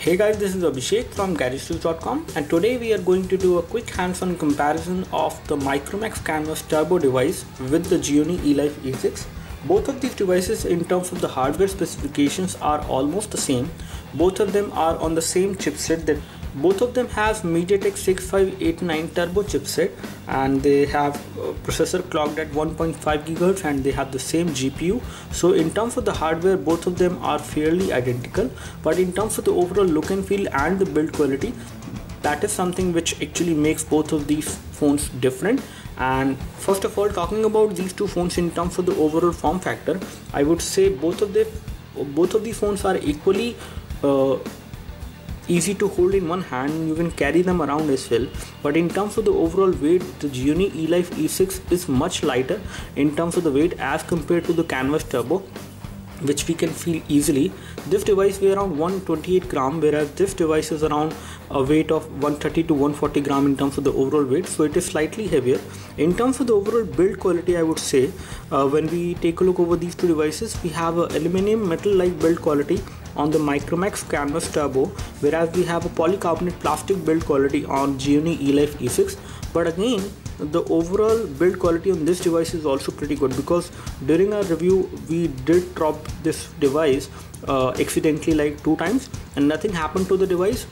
Hey guys, this is Abhishek from GarageTools.com, and today we are going to do a quick hands-on comparison of the Micromax Canvas Turbo device with the Gionee Elife E6. Both of these devices in terms of the hardware specifications are almost the same. Both of them are on the same chipset. That both of them have MediaTek 6589 turbo chipset, and they have processor clocked at 1.5 GHz, and they have the same GPU. So in terms of the hardware, both of them are fairly identical, but in terms of the overall look and feel and the build quality, that is something which actually makes both of these phones different. And first of all, talking about these two phones in terms of the overall form factor, I would say both of these phones are equally easy to hold in one hand. You can carry them around as well, but in terms of the overall weight, the Gionee Elife E6 is much lighter in terms of the weight as compared to the Canvas Turbo, which we can feel easily. This device weighs around 128 gram, whereas this device is around a weight of 130 to 140 gram in terms of the overall weight, so it is slightly heavier. In terms of the overall build quality, I would say when we take a look over these two devices, we have a aluminum metal like build quality on the Micromax Canvas Turbo, whereas we have a polycarbonate plastic build quality on Gionee Elife E6. But again, the overall build quality on this device is also pretty good, because during our review we did drop this device accidentally like 2 times and nothing happened to the device.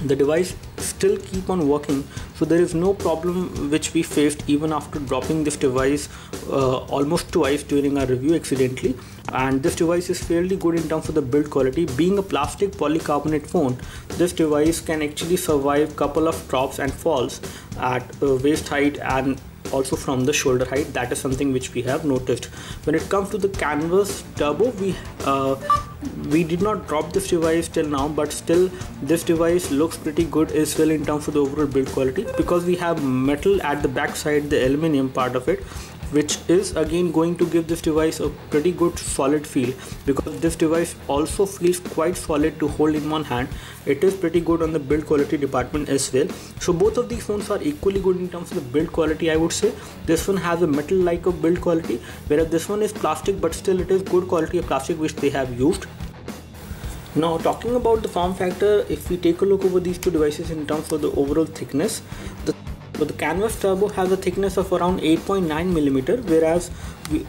The device still keep on working, so there is no problem which we faced even after dropping this device almost twice during our review accidentally. And this device is fairly good in terms of the build quality. Being a plastic polycarbonate phone, this device can actually survive couple of drops and falls at waist height and also from the shoulder height. That is something which we have noticed. When it comes to the Canvas Turbo, we did not drop this device till now, but still this device looks pretty good as well in terms of the overall build quality, because we have metal at the back side, the aluminum part of it, which is again going to give this device a pretty good solid feel, because this device also feels quite solid to hold in one hand. It is pretty good on the build quality department as well. So both of these phones are equally good in terms of the build quality. I would say this one has a metal like a build quality, whereas this one is plastic, but still it is good quality of plastic which they have used. Now talking about the form factor, if we take a look over these two devices in terms of the overall thickness, the Canvas Turbo has a thickness of around 8.9 mm, whereas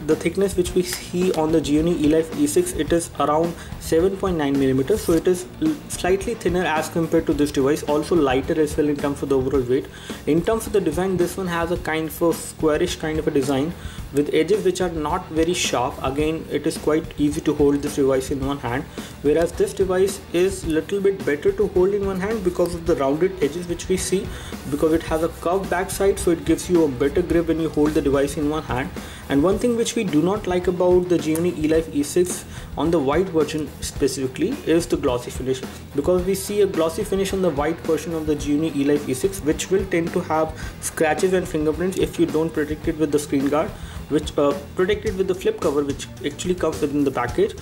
the thickness which we see on the Gionee Elife E6, it is around 7.9 mm, so it is slightly thinner as compared to this device, also lighter as well in terms of the overall weight. In terms of the design, this one has a kind of a squarish kind of a design with edges which are not very sharp. Again, it is quite easy to hold this device in one hand, whereas this device is little bit better to hold in one hand because of the rounded edges which we see, because it has a curved backside, so it gives you a better grip when you hold the device in one hand. And one thing which we do not like about the Gionee Elife E6 on the white version specifically is the glossy finish, because we see a glossy finish on the white version of the Gionee Elife E6, which will tend to have scratches and fingerprints if you don't protect it with the screen guard, which protected with the flip cover which actually comes within the package,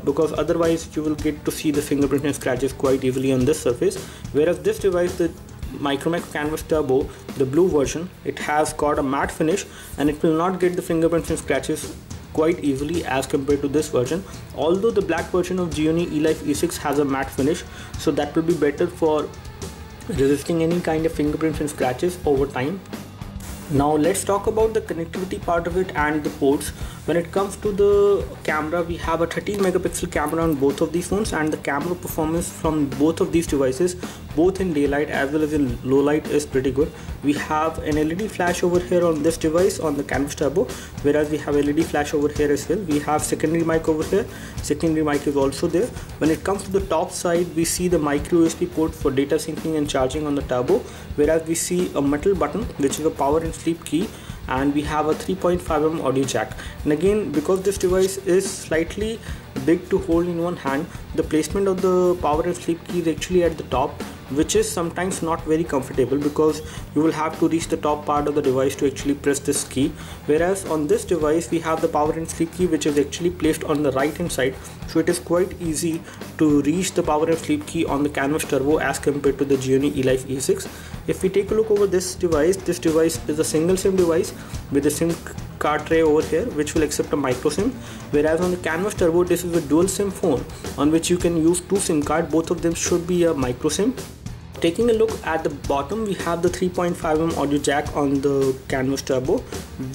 because otherwise you will get to see the fingerprint and scratches quite easily on this surface. Whereas this device, the Micromax Canvas Turbo, the blue version, it has got a matte finish and it will not get the fingerprints and scratches quite easily as compared to this version. Although the black version of Gionee Elife E6 has a matte finish, so that will be better for resisting any kind of fingerprints and scratches over time. Now let's talk about the connectivity part of it and the ports. When it comes to the camera, we have a 13 megapixel camera on both of these phones, and the camera performance from both of these devices, both in daylight as well as in low light, is pretty good. We have an LED flash over here on this device on the Canvas Turbo, whereas we have LED flash over here as well. We have secondary mic over here. Secondary mic is also there. When it comes to the top side, we see the micro USB port for data syncing and charging on the Turbo, whereas we see a metal button which is a power and sleep key, and we have a 3.5mm audio jack. And again, because this device is slightly big to hold in one hand, the placement of the power and sleep key is actually at the top, which is sometimes not very comfortable, because you will have to reach the top part of the device to actually press this key. Whereas on this device we have the power and sleep key which is actually placed on the right hand side, so it is quite easy to reach the power and sleep key on the Canvas Turbo as compared to the Gionee Elife E6. If we take a look over this device is a single SIM device with a SIM card tray over here which will accept a micro SIM, whereas on the Canvas Turbo this is a dual SIM phone on which you can use 2 SIM cards. Both of them should be a micro SIM. Taking a look at the bottom, we have the 3.5mm audio jack on the Canvas Turbo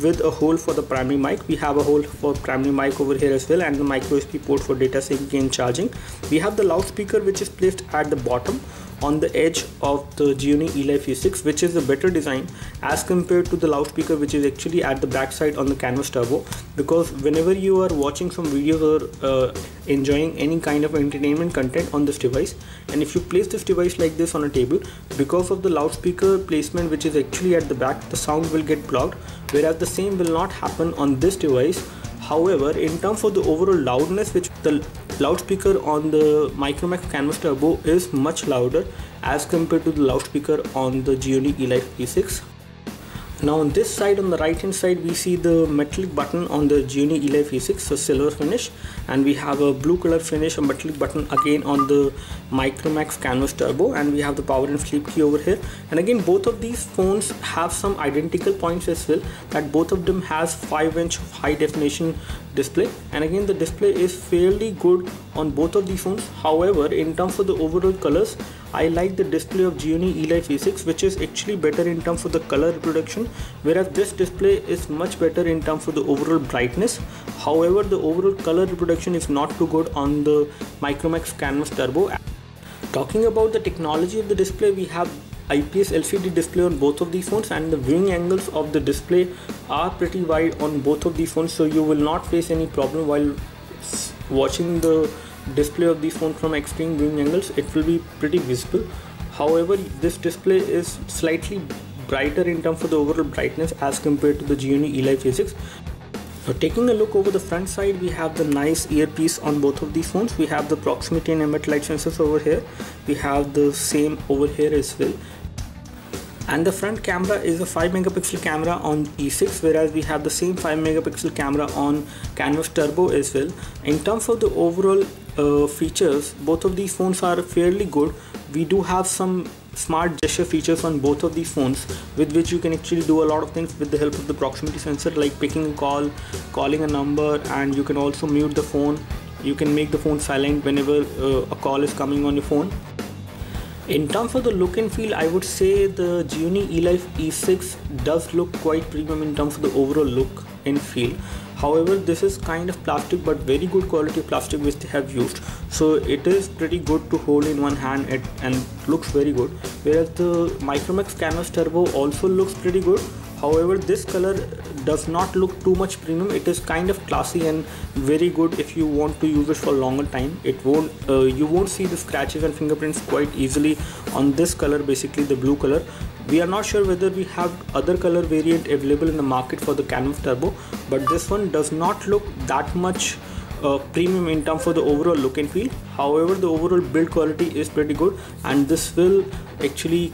with a hole for the primary mic. We have a hole for primary mic over here as well, and the micro USB port for data syncing and charging. We have the loudspeaker which is placed at the bottom on the edge of the Gionee Elife E6, which is a better design as compared to the loudspeaker which is actually at the back side on the Canvas Turbo, because whenever you are watching some videos or enjoying any kind of entertainment content on this device, and if you place this device like this on a table, because of the loudspeaker placement which is actually at the back, the sound will get blocked, whereas the same will not happen on this device. However, in terms of the overall loudness, which the loudspeaker on the Micromax Canvas Turbo is much louder as compared to the loudspeaker on the Gionee Elife E6. Now on this side, on the right hand side, we see the metallic button on the Gionee Elife E6, so silver finish, and we have a blue color finish, a metallic button again on the Micromax Canvas Turbo, and we have the power and sleep key over here. And again, both of these phones have some identical points as well, that both of them has 5-inch high definition display, and again the display is fairly good on both of these phones. However, in terms of the overall colors, I like the display of Gionee Elife E6, which is actually better in terms of the color reproduction, whereas this display is much better in terms of the overall brightness. However, the overall color reproduction is not too good on the Micromax Canvas Turbo. Talking about the technology of the display, we have IPS LCD display on both of these phones, and the viewing angles of the display are pretty wide on both of these phones, so you will not face any problem while watching the display of these phones from extreme viewing angles. It will be pretty visible. However, this display is slightly brighter in terms of the overall brightness as compared to the Gionee Elife E6. Now, taking a look over the front side, we have the nice earpiece on both of these phones. We have the proximity and ambient light sensors over here. We have the same over here as well. And the front camera is a 5 megapixel camera on E6, whereas we have the same 5 megapixel camera on Canvas Turbo as well. In terms of the overall features, both of these phones are fairly good. We do have some smart gesture features on both of these phones, with which you can actually do a lot of things with the help of the proximity sensor, like picking a call, calling a number, and you can also mute the phone. You can make the phone silent whenever a call is coming on your phone. In terms of the look and feel, I would say the Gionee Elife E6 does look quite premium in terms of the overall look and feel. However, this is kind of plastic, but very good quality plastic which they have used, so it is pretty good to hold in one hand and looks very good. Whereas the Micromax Canvas Turbo also looks pretty good. However, this color does not look too much premium. It is kind of classy and very good if you want to use it for a longer time. It won't you won't see the scratches and fingerprints quite easily on this color, basically the blue color. We are not sure whether we have other color variant available in the market for the Canvas Turbo, but this one does not look that much premium in terms of the overall look and feel. However, the overall build quality is pretty good, and this will actually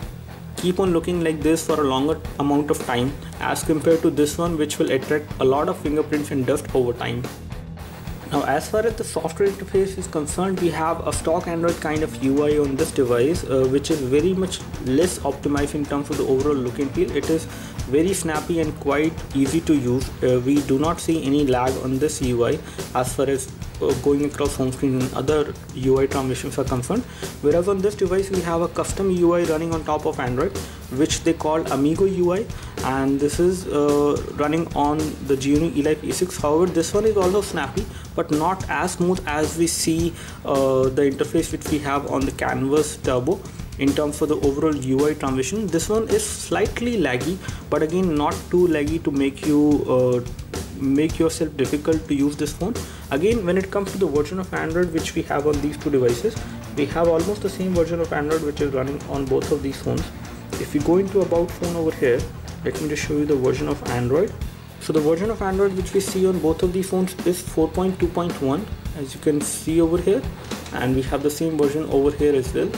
keep on looking like this for a longer amount of time as compared to this one, which will attract a lot of fingerprints and dust over time. Now, as far as the software interface is concerned, we have a stock Android kind of UI on this device, which is very much less optimized in terms of the overall look and feel. It is very snappy and quite easy to use. We do not see any lag on this UI as far as going across home screen and other UI transitions are concerned. Whereas on this device, we have a custom UI running on top of Android, which they call Amigo UI, and this is running on the Gionee Elife E6. However, this one is also snappy, but not as smooth as we see the interface which we have on the Canvas Turbo. In terms of the overall UI transition, this one is slightly laggy, but again not too laggy to make you make yourself difficult to use this phone. Again, when it comes to the version of Android which we have on these two devices, we have almost the same version of Android which is running on both of these phones. If you go into about phone over here, let me just show you the version of Android. So the version of Android which we see on both of these phones is 4.2.1, as you can see over here, and we have the same version over here as well.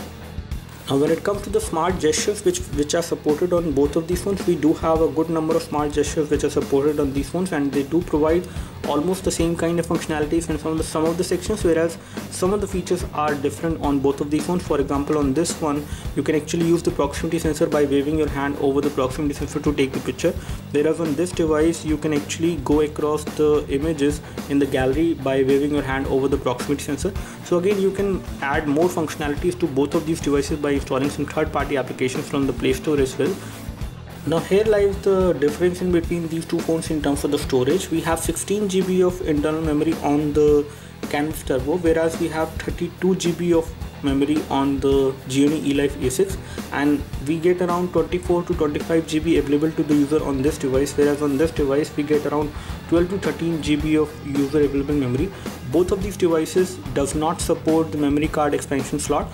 Now, when it comes to the smart gestures which are supported on both of these phones, we do have a good number of smart gestures which are supported on these phones, and they do provide almost the same kind of functionalities in some of the sections, whereas some of the features are different on both of these phones. For example, on this one you can actually use the proximity sensor by waving your hand over the proximity sensor to take the picture, whereas on this device you can actually go across the images in the gallery by waving your hand over the proximity sensor. So again, you can add more functionalities to both of these devices by installing some third-party applications from the Play Store as well. Now here lies the difference in between these two phones in terms of the storage. We have 16 GB of internal memory on the Canvas Turbo, whereas we have 32 GB of memory on the Gionee Elife A6, and we get around 24 to 25 GB available to the user on this device, whereas on this device we get around 12 to 13 GB of user available memory. Both of these devices does not support the memory card expansion slot.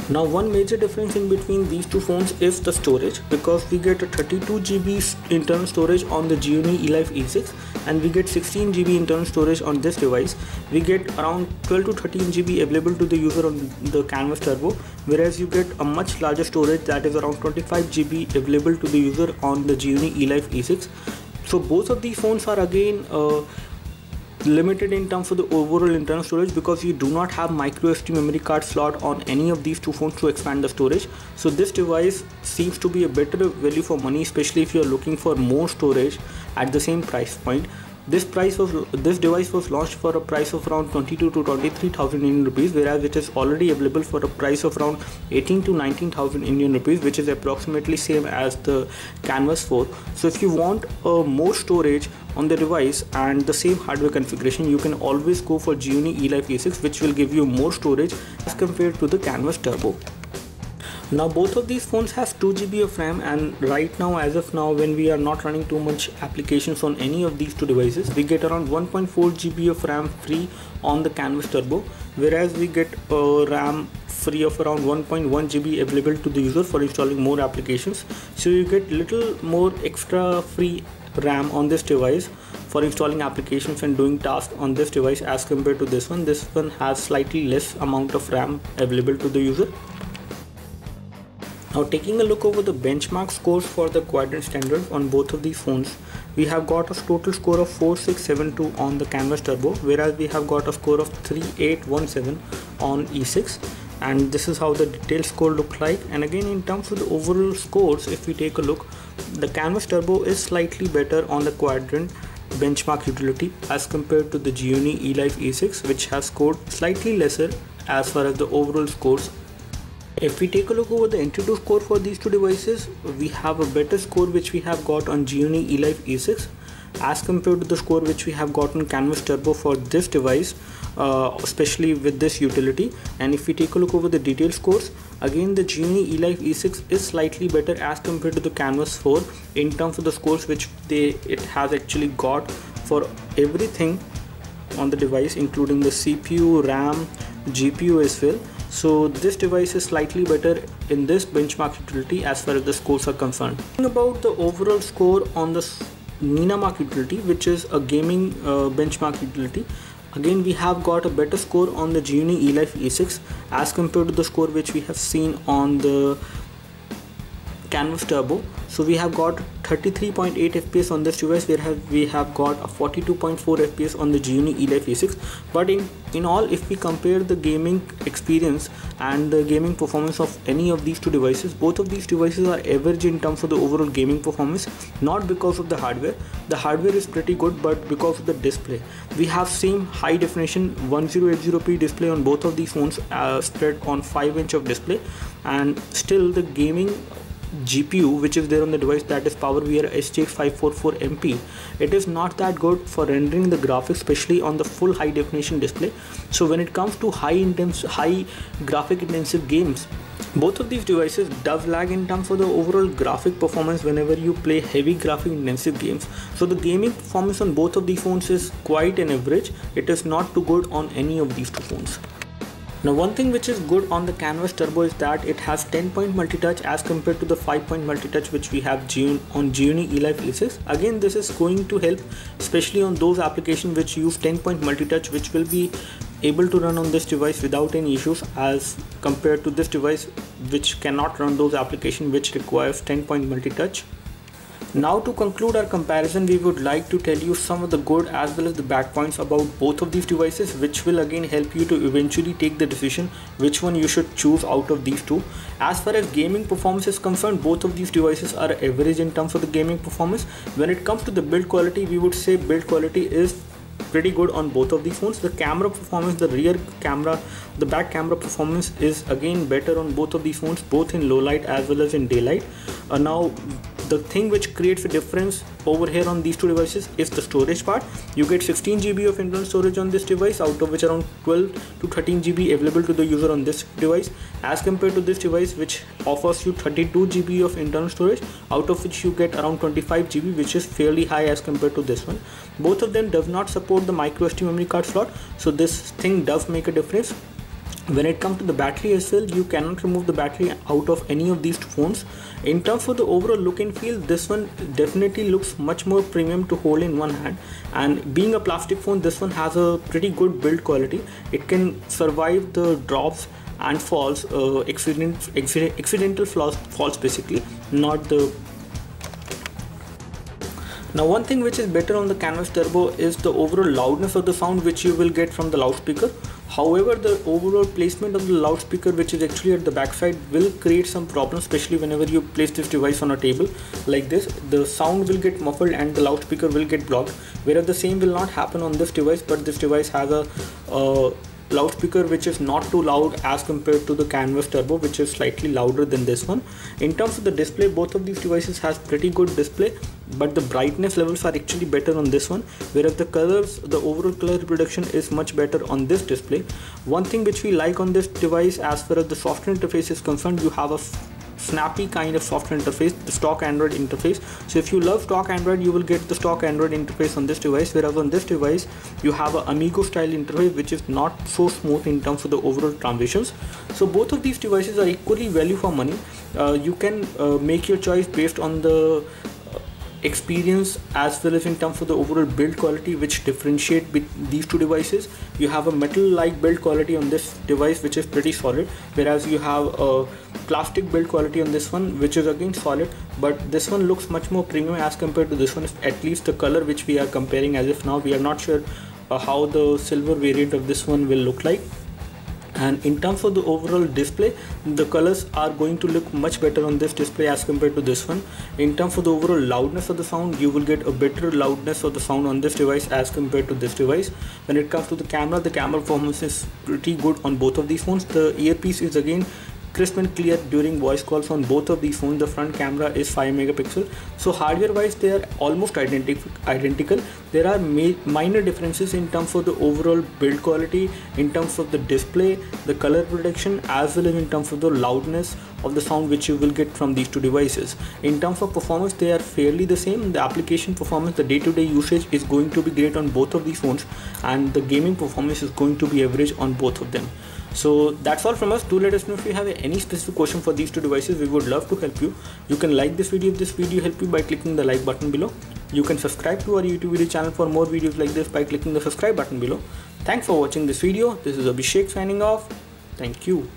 Now one major difference in between these two phones is the storage, because we get a 32 GB internal storage on the Gionee Elife E6 and we get 16 GB internal storage on this device. We get around 12 to 13 GB available to the user on the Canvas Turbo, whereas you get a much larger storage, that is around 25 GB available to the user on the Gionee Elife E6. So both of these phones are again limited in terms of the overall internal storage, because you do not have micro SD memory card slot on any of these two phones to expand the storage. So this device seems to be a better value for money, especially if you are looking for more storage at the same price point. This device was launched for a price of around 22 to 23,000 Indian rupees, whereas it is already available for a price of around 18 to 19,000 Indian rupees, which is approximately same as the Canvas 4. So if you want more storage on the device and the same hardware configuration, you can always go for Gionee Elife A6, which will give you more storage as compared to the Canvas Turbo. Now both of these phones has 2 GB of RAM, and right now, as of now, when we are not running too much applications on any of these two devices, we get around 1.4 GB of RAM free on the Canvas Turbo, whereas we get RAM free of around 1.1 GB available to the user for installing more applications. So you get little more extra free RAM on this device for installing applications and doing tasks on this device as compared to this one. This one has slightly less amount of RAM available to the user. Now taking a look over the benchmark scores for the quadrant standard on both of these phones, we have got a total score of 4672 on the Canvas Turbo, whereas we have got a score of 3817 on E6, and this is how the detailed score look like. And again, in terms of the overall scores, if we take a look, the Canvas Turbo is slightly better on the quadrant benchmark utility as compared to the Gionee Elife E6, which has scored slightly lesser as far as the overall scores. If we take a look over the Antutu score for these two devices, we have a better score which we have got on Gionee Elife E6 as compared to the score which we have got on Canvas Turbo for this device, especially with this utility. And if we take a look over the detailed scores, again the Gionee Elife E6 is slightly better as compared to the Canvas 4 in terms of the scores which it has actually got for everything on the device, including the CPU, RAM, GPU as well. So this device is slightly better in this benchmark utility as far as the scores are concerned. Talking about the overall score on the Ninamark utility, which is a gaming benchmark utility, again we have got a better score on the Gionee Elife E6 as compared to the score which we have seen on the Canvas Turbo. So we have got 33.8 FPS on this device, where we have got a 42.4 FPS on the Gionee Elife E6. But in all, if we compare the gaming experience and the gaming performance of any of these two devices, both of these devices are average in terms of the overall gaming performance, not because of the hardware. The hardware is pretty good, but because of the display. We have same high definition 1080p display on both of these phones, spread on 5-inch of display, and still the gaming GPU which is there on the device, that is PowerVR HTX544MP, it is not that good for rendering the graphics, especially on the full high definition display. So when it comes to high graphic intensive games, both of these devices does lag in terms of the overall graphic performance whenever you play heavy graphic intensive games. So the gaming performance on both of these phones is quite an average. It is not too good on any of these two phones. Now one thing which is good on the Canvas Turbo is that it has 10-point multi-touch as compared to the 5-point multi-touch which we have on Gionee Elife E6. Again, this is going to help especially on those applications which use 10-point multi-touch, which will be able to run on this device without any issues as compared to this device which cannot run those applications which requires 10-point multi-touch. Now to conclude our comparison, we would like to tell you some of the good as well as the bad points about both of these devices, which will again help you to eventually take the decision which one you should choose out of these two. As far as gaming performance is concerned, both of these devices are average in terms of the gaming performance. When it comes to the build quality, we would say build quality is pretty good on both of these phones. The camera performance, the rear camera, the back camera performance is again better on both of these phones, both in low light as well as in daylight. Now the thing which creates a difference over here on these two devices is the storage part. You get 16 GB of internal storage on this device, out of which around 12 to 13 GB available to the user on this device, as compared to this device which offers you 32 GB of internal storage, out of which you get around 25 GB, which is fairly high as compared to this one. Both of them does not support the micro SD memory card slot, so this thing does make a difference. When it comes to the battery as well, you cannot remove the battery out of any of these two phones. In terms of the overall look and feel, this one definitely looks much more premium to hold in one hand, and being a plastic phone, this one has a pretty good build quality. It can survive the drops and falls, accidental falls basically, not the. Now one thing which is better on the Canvas Turbo is the overall loudness of the sound which you will get from the loudspeaker. However, the overall placement of the loudspeaker, which is actually at the backside, will create some problems, especially whenever you place this device on a table like this. The sound will get muffled and the loudspeaker will get blocked, whereas the same will not happen on this device, but this device has a loudspeaker which is not too loud as compared to the Canvas Turbo, which is slightly louder than this one. In terms of the display, both of these devices has pretty good display, but the brightness levels are actually better on this one, whereas the colors, the overall color reproduction is much better on this display. One thing which we like on this device as far as the software interface is concerned, you have a snappy kind of software interface, the stock Android interface. So if you love stock Android, you will get the stock Android interface on this device, whereas on this device you have an Amigo style interface which is not so smooth in terms of the overall transitions. So both of these devices are equally value for money. You can make your choice based on the experience as well as in terms of the overall build quality which differentiate these two devices. You have a metal like build quality on this device which is pretty solid, whereas you have a plastic build quality on this one which is again solid, but this one looks much more premium as compared to this one, at least the color which we are comparing. As of now we are not sure how the silver variant of this one will look like. And in terms of the overall display, the colors are going to look much better on this display as compared to this one. In terms of the overall loudness of the sound, you will get a better loudness of the sound on this device as compared to this device. When it comes to the camera performance is pretty good on both of these phones. The earpiece is again crisp and clear during voice calls on both of these phones. The front camera is 5 megapixel, so hardware wise they are almost identical. There are minor differences in terms of the overall build quality, in terms of the display, the color reproduction, as well as in terms of the loudness of the sound which you will get from these two devices. In terms of performance, they are fairly the same. The application performance, the day-to-day usage is going to be great on both of these phones, and the gaming performance is going to be average on both of them. So that's all from us. Do let us know if you have any specific question for these two devices. We would love to help you. You can like this video if this video helped you by clicking the like button below. You can subscribe to our YouTube video channel for more videos like this by clicking the subscribe button below. Thanks for watching this video. This is Abhishek signing off. Thank you.